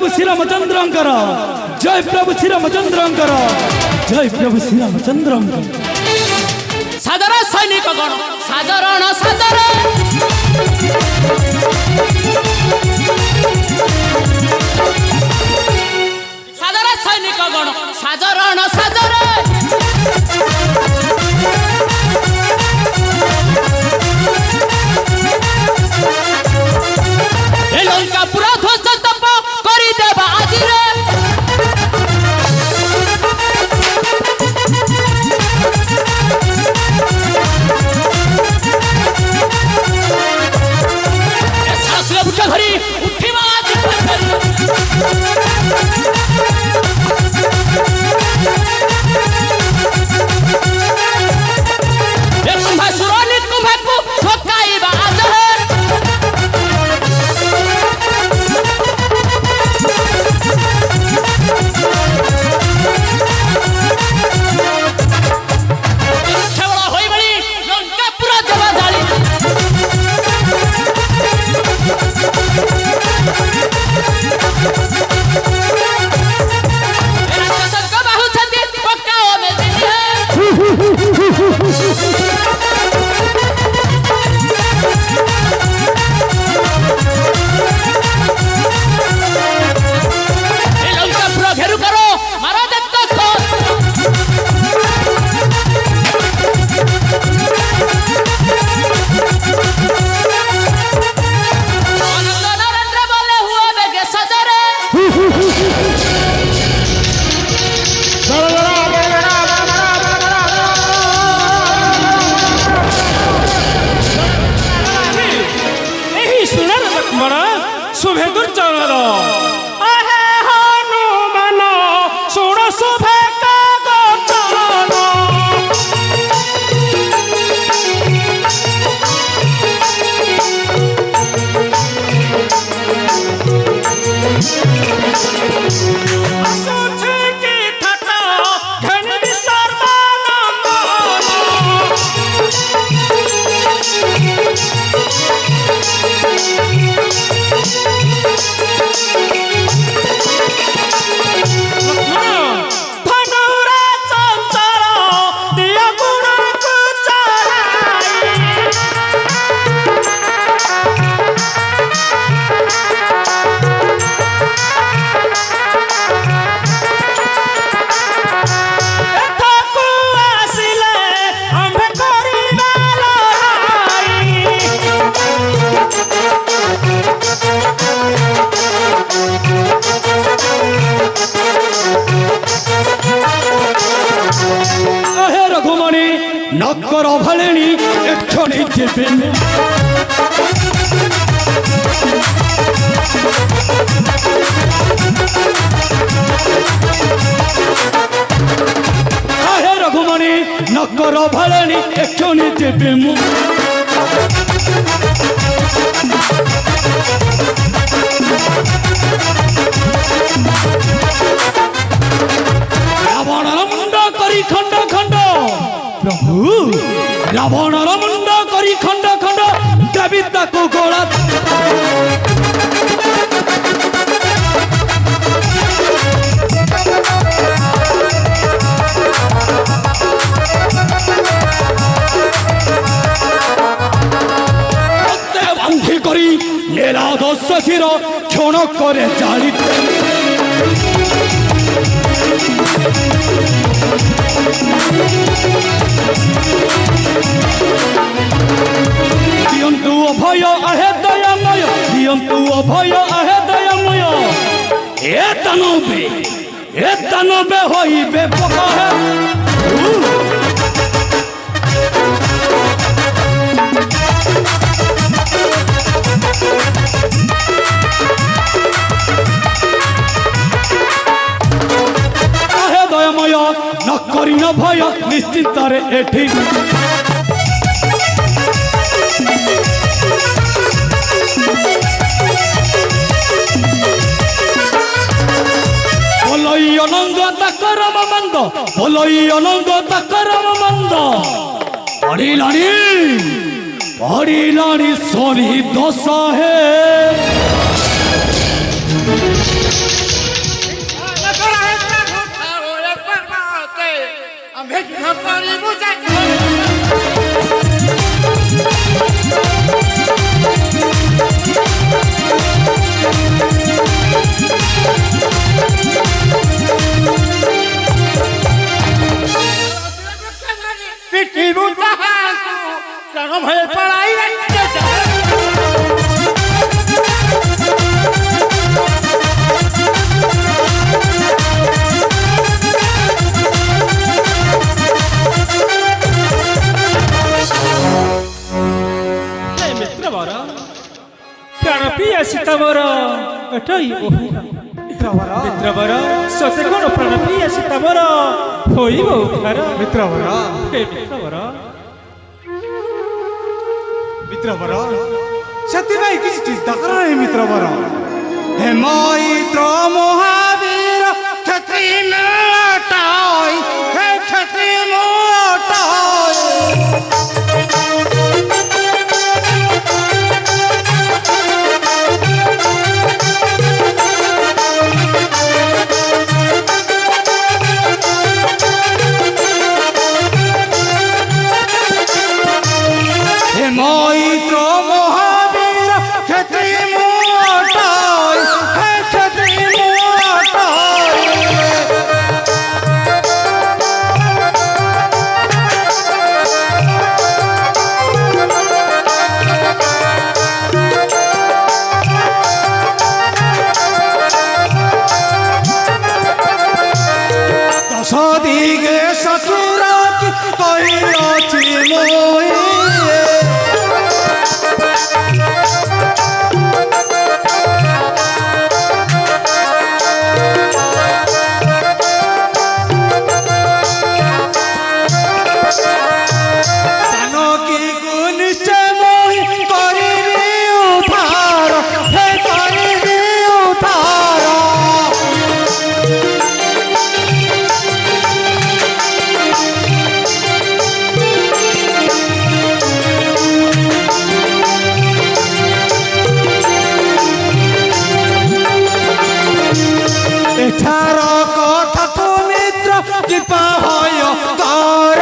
प्रभु श्री रामचंद्रंकर जय प्रभु श्री रामचंद्रंकर जय प्रभु श्री रामचंद्रंकर साधारण सैनिक गण साधारण साधारण साधारण सैनिक गण साधारण साधारण ए लंका पूरा ध्वस्त तप करी देबा आजि रे धरी उठिबा शुभे दुर्चरण अहे हनुमान सुण शुभे कागचरण असुछि की थटा घन सर्वानंद नक्कर भलेनी एक्षणी जेबेन हे रघुमणि नक्कर भलेनी एक्षणी जेबेन रावणर मुंड करी खंड खंड प्रभु रावणर मुंड करी खंड खंड देवी ताकू गोला बांधी करी नेला दश शिर क्षण करे जाली दियंतु अभय आहे दयामय दियंतु अभय आहे दयामय ए तनबे होइबे पकाहे आहे दयामय न करी न भय निश्चित रे एठी बोलई अनंग तकरम मंद बोलई अनंग तकरम मंद पड़िलानी सोनी दशा है ଆମେ ଯୁଦ୍ଧ କରିବୁ ଜାତି ପିଟିବୁ ତାହାକୁ ପ୍ରାଣ ଭୟ ପଳାଇ ମିତ୍ରବର ପ୍ରାଣ ପିଇ ଆସି ତମର ଏଠଇ ମିତ୍ରବର ସତେ କଣ ପ୍ରାଣ ପିଇ ଆସି ତମର ହୋଇବ ଉଦ୍ଧାର ମିତ୍ରବର ହେ ମିତ୍ରବର ମିତ୍ରବର ସେଥିପାଇଁ କିଛି ଚିନ୍ତା କର ନାହିଁ ମିତ୍ରବର ହେ ମୈତ୍ର ମହାବୀର କ୍ଷତ୍ରି ମଟାଇ ହେ କ୍ଷତ୍ରି ମଟାଇ মৈত্র মহাবীর ক্ষত্রি মোটাই হে ক্ষত্রি মোটাই দশ দিগে শ্বশুরা কি কইয়াছি মই এঠার কথা তো মিত্র কৃপা হয় কর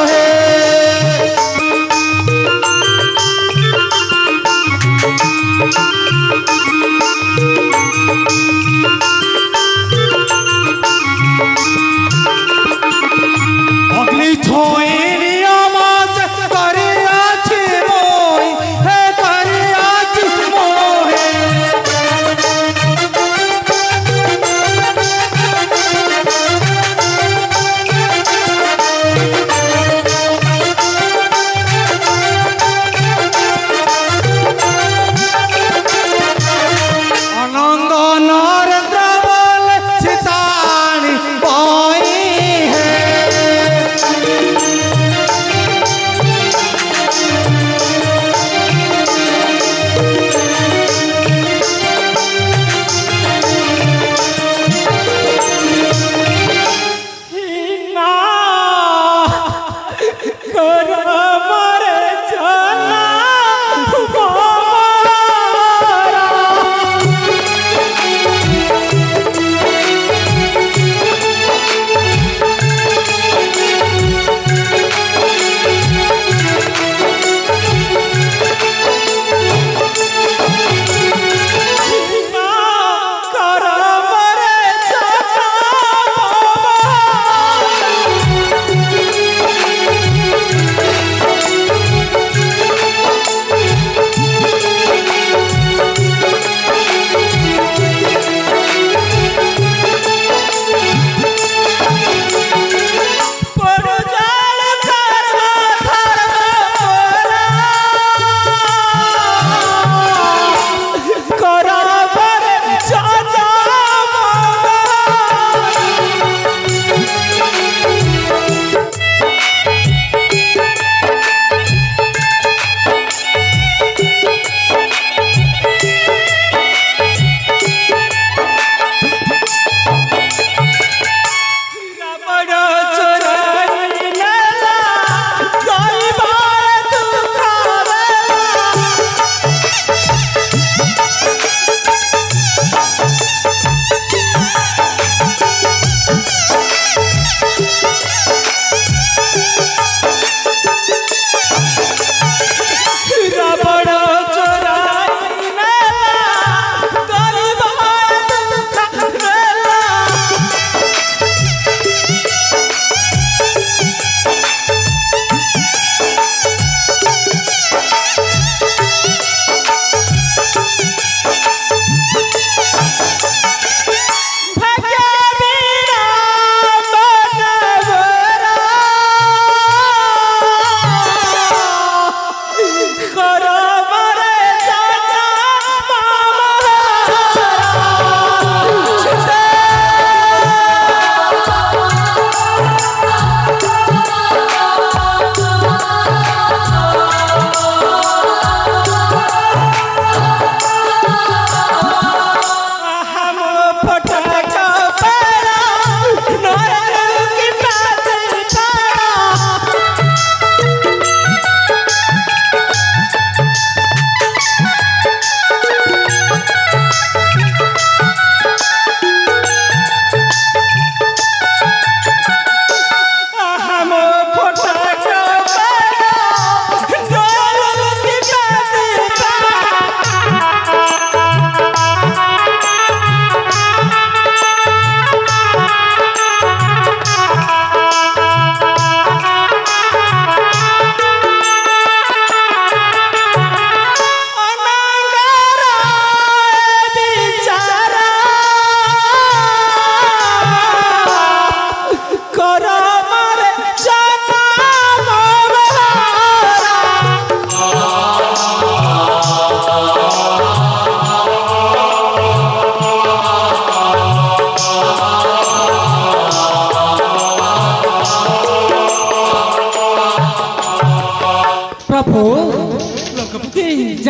হে অগ্নি ছোঁয়ে নিয়মাজ করিয়াছি মই হে করিয়াছি মোহে আনন্দ নরেন্দ্র বলে সীতানি পাই হে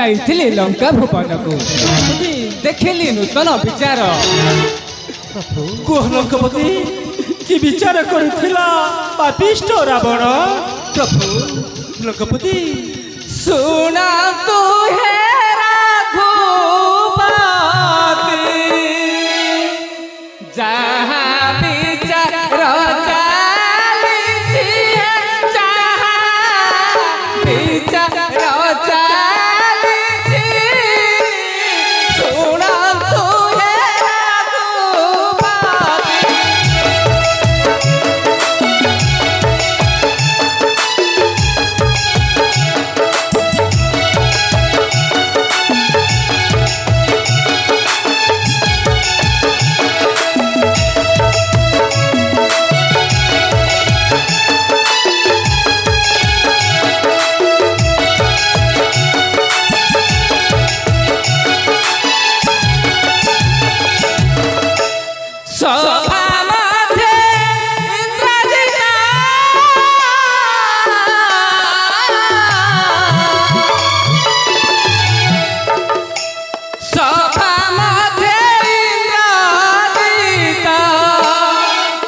ଯାଇଥିଲି ଲଙ୍କା ଭୁବନକୁ ଦେଖିଲି ନୂତନ ବିଚାର କୁହ ଲଙ୍କପତି କି ବିଚାର କରିଥିଲା ପାପିଷ୍ଟ ରାବଣ? ପ୍ରଭୁ ଲଙ୍କପତି ଶୁଣନ୍ତୁ ହେ ରଘୁପତି ଯାହା ବିଚାର ଚାଲିଛି ଯାହା ବିଚାର ଚାଲିଛି ଶୁଣନ୍ତୁ ହେ ରଘୁପତି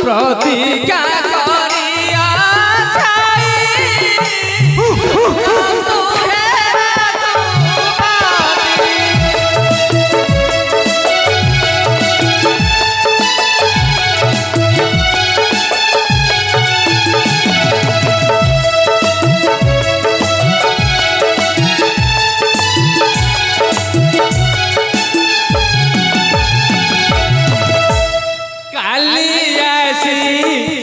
ପ୍ରତିজ্ঞା କରିଆ ଛାଇ ଶୁଣନ୍ତୁ ହେ ରଘୁପତି କାଲି ଆସି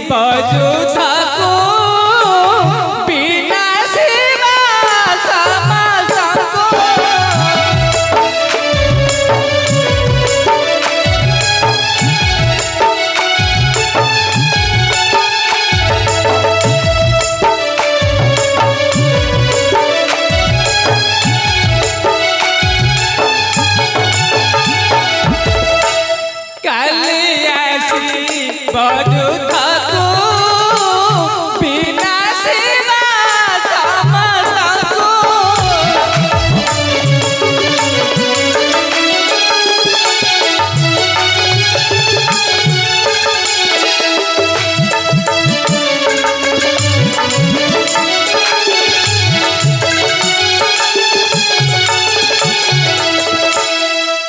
ବଜୁଥାକୁ ବିନାଶିବା ସମସ୍ତଙ୍କୁ କାଲି ଆସି ବଜୁଥାକୁ ବିନାଶିବା ସମସ୍ତଙ୍କୁ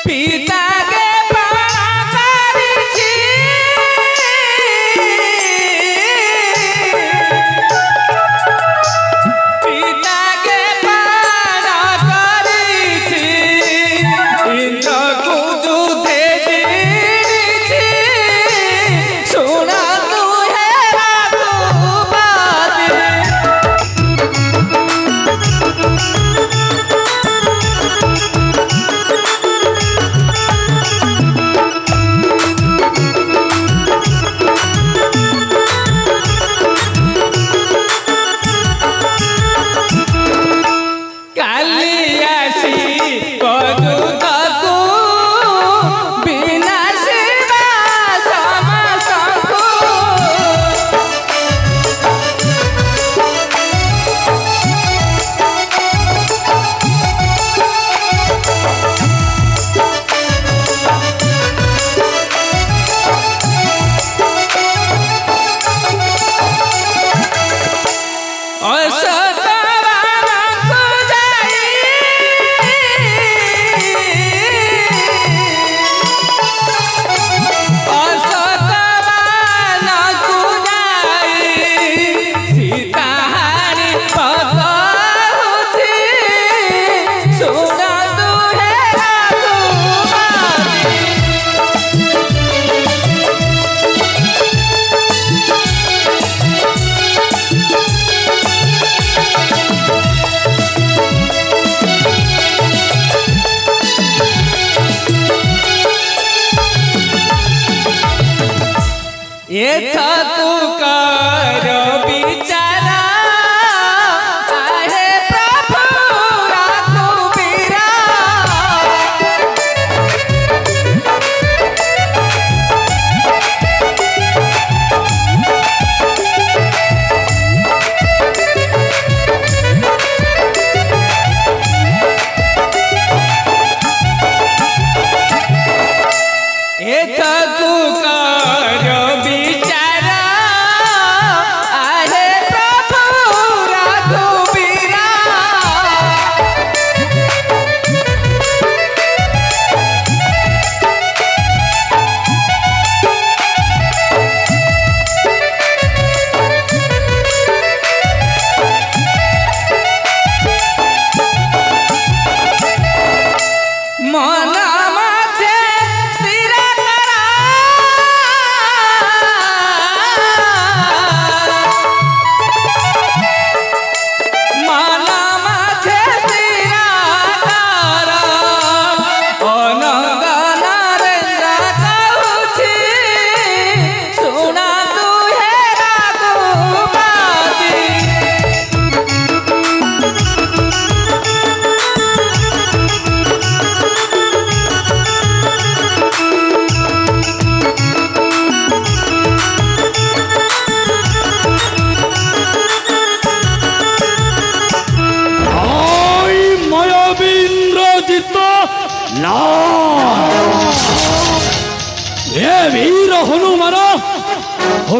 ପିତାକେ ପାପାରିଛି ପିତାକେ ପାର କରିଛି ଇନ୍ଦ୍ରକୁ ଯୁଧେ ଜିଣିଛି ଶୁଣନ୍ତୁ ହେ ରଘୁପତି କାଲି ଆସି ବଜୁଥାକୁ ବିନାଶିବା ସମସ୍ତଙ୍କୁ ଅସତବାନଙ୍କୁ ଯାଇ ଅସତବାନଙ୍କୁ ଯାଇ ସୀତାହାରି ପକାଉଛି ଶୁଣନ୍ତୁ ହେ ରଘୁପତି ଏଥକୁ କର ବିଚାର ଆହେ ପ୍ରଭୁ ରଘୁବୀର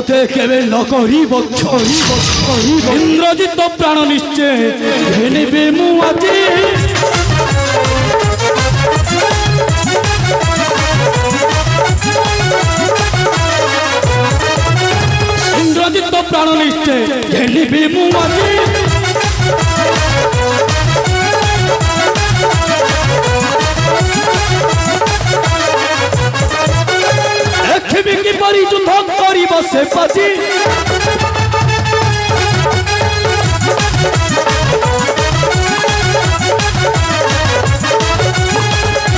তোতে কেবে নকরিব ইন্দ্রজিৎ প্রাণ নিশ্চয় ঘেনিবে মু আজি ইন্দ্রজিৎ প্রাণ নিশ্চয় ঘেনিবে মু আজি দেখিবি কিপরি যুদ্ধ করিব সে পাজি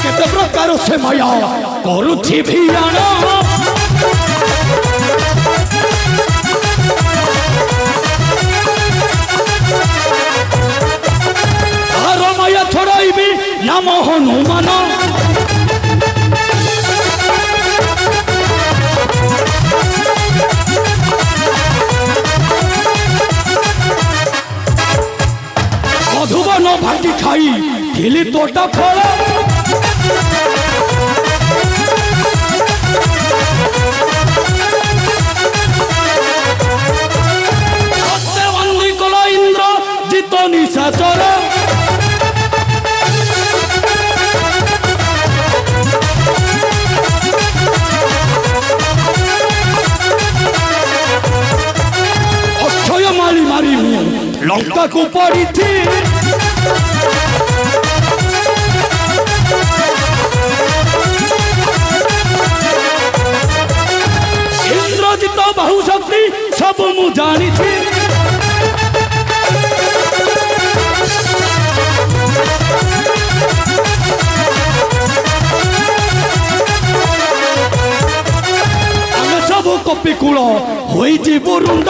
কেতে প্রকার সে মায়া করুছি ভিয়ান আর মায়া ছড়াইবি নাম হনুমান মধুবন ভাটি খাই খেলি তোটা ফল বন্দী কল ইন্দ্র জিত নিশাচর অক্ষয় মারি মারি লঙ্কাକୁ পড়িছি ইন্দ্রজিৎ বহু শক্তি সবু মু জানিছি ଆମେ ସବୁ କପି କୂଳ ହୋଇଛି ବୃନ୍ଦ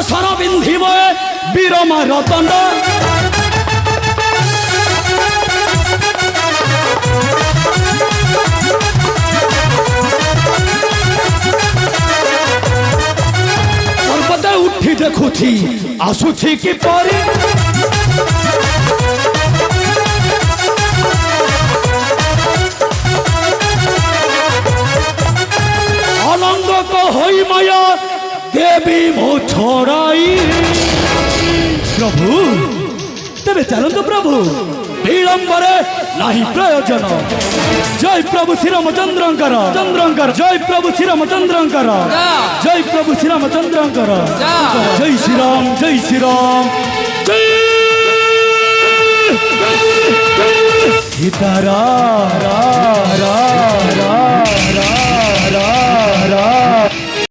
সর বিন্ধিব বীরমার দণ্ড পর্বতে উঠি দেখুছি আসুছি কিপরি অলঙ্গ হই মায়া দেবী মো ছড়াই প্রভু তেবে চালন্তু প্রভু বিলম্বরে নাহি প্রয়োজন জয় প্রভু শ্রীরামচন্দ্রঙ্কর চন্দ্রঙ্কর জয় প্রভু শ্রীরামচন্দ্রঙ্কর জয় প্রভু শ্রীরামচন্দ্রঙ্কর জয় শ্রীরাম জয় শ্রীরাম জয় সীতারা রা রা রা রা রা রা